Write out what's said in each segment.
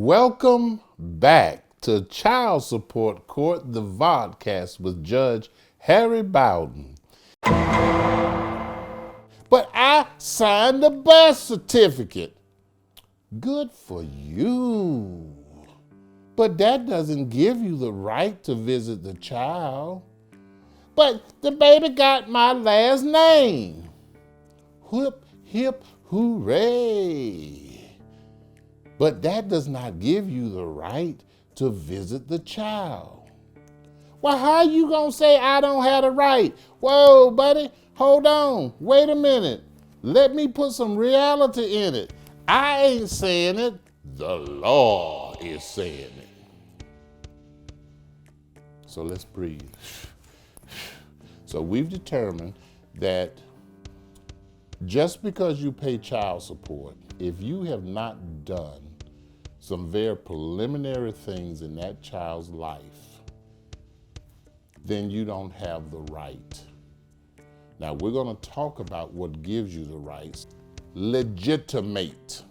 Welcome back to Child Support Court, the Vodcast with Judge Harry Bowden. But I signed the birth certificate. Good for you. But that doesn't give you the right to visit the child. But the baby got my last name. Whoop, hip, hooray. But that does not give you the right to visit the child. Well, how you gonna say I don't have the right? Whoa, buddy, hold on, wait a minute. Let me put some reality in it. I ain't saying it, the law is saying it. So let's breathe. So we've determined that just because you pay child support, if you have not done some very preliminary things in that child's life, then you don't have the right. Now we're going to talk about what gives you the rights. Legitimate.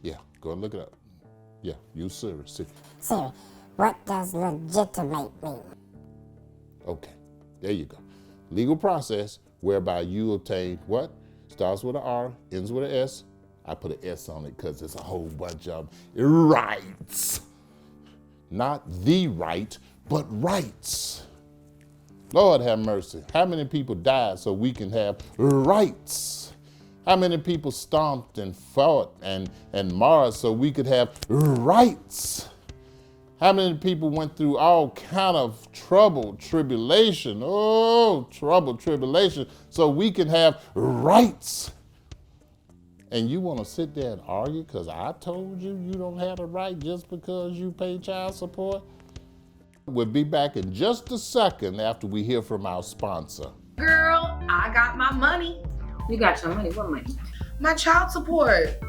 Yeah, go and look it up. Yeah, use Siri. Siri, what does legitimate mean? Okay, there you go. Legal process whereby you obtain what? Starts with an R, ends with an S. I put an S on it because it's a whole bunch of rights. Not the right, but rights. Lord have mercy. How many people died so we can have rights? How many people stomped and fought and marched so we could have rights? How many people went through all kind of tribulation, so we can have rights? And you want to sit there and argue because I told you you don't have the right just because you pay child support? We'll be back in just a second after we hear from our sponsor. Girl, I got my money. You got your money? What money? My child support.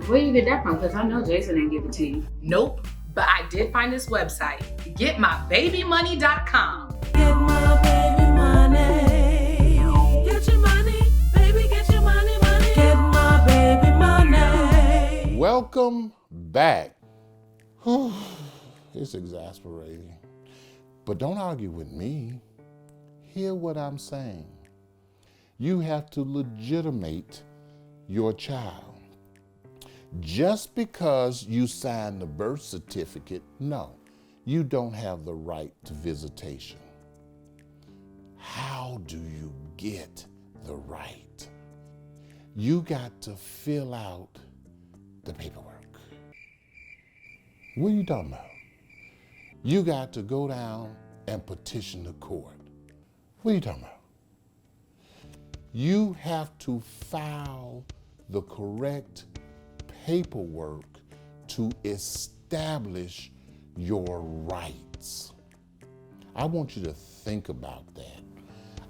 Where you get that from? Because I know Jason didn't give it to you. Nope, but I did find this website, getmybabymoney.com. Get my baby money. Get your money, baby, get your money. Get my baby money. Welcome back. It's exasperating. But don't argue with me. Hear what I'm saying. You have to legitimate your child. Just because you signed the birth certificate, no, you don't have the right to visitation. How do you get the right? You got to fill out the paperwork. What are you talking about? You got to go down and petition the court. What are you talking about? You have to file the correct paperwork to establish your rights. I want you to think about that.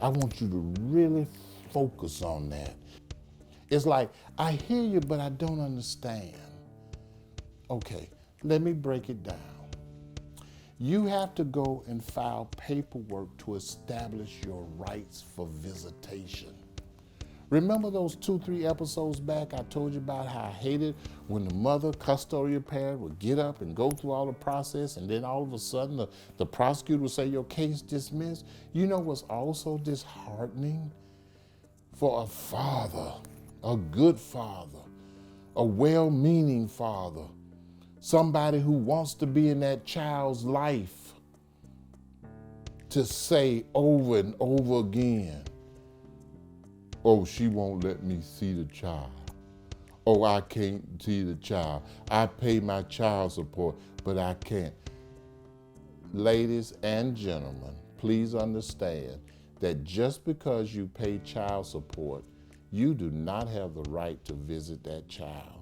I want you to really focus on that. It's like, I hear you, but I don't understand. Okay, let me break it down. You have to go and file paperwork to establish your rights for visitation. Remember those 2-3 episodes back I told you about how I hated when the mother, custodial parent, would get up and go through all the process, and then all of a sudden the prosecutor would say your case dismissed? You know what's also disheartening? For a father, a good father, a well-meaning father, somebody who wants to be in that child's life, to say over and over again, oh, she won't let me see the child. Oh, I can't see the child. I pay my child support, but I can't. Ladies and gentlemen, please understand that just because you pay child support, you do not have the right to visit that child.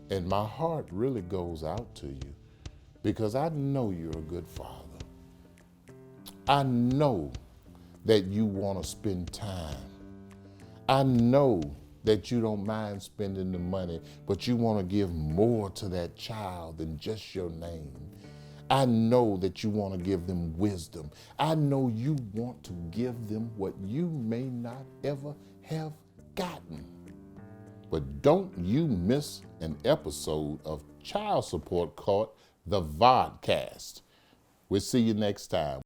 And my heart really goes out to you because I know you're a good father. I know that you want to spend time. I know that you don't mind spending the money, but you want to give more to that child than just your name. I know that you want to give them wisdom. I know you want to give them what you may not ever have forgotten. But don't you miss an episode of Child Support called the Vodcast. We'll see you next time.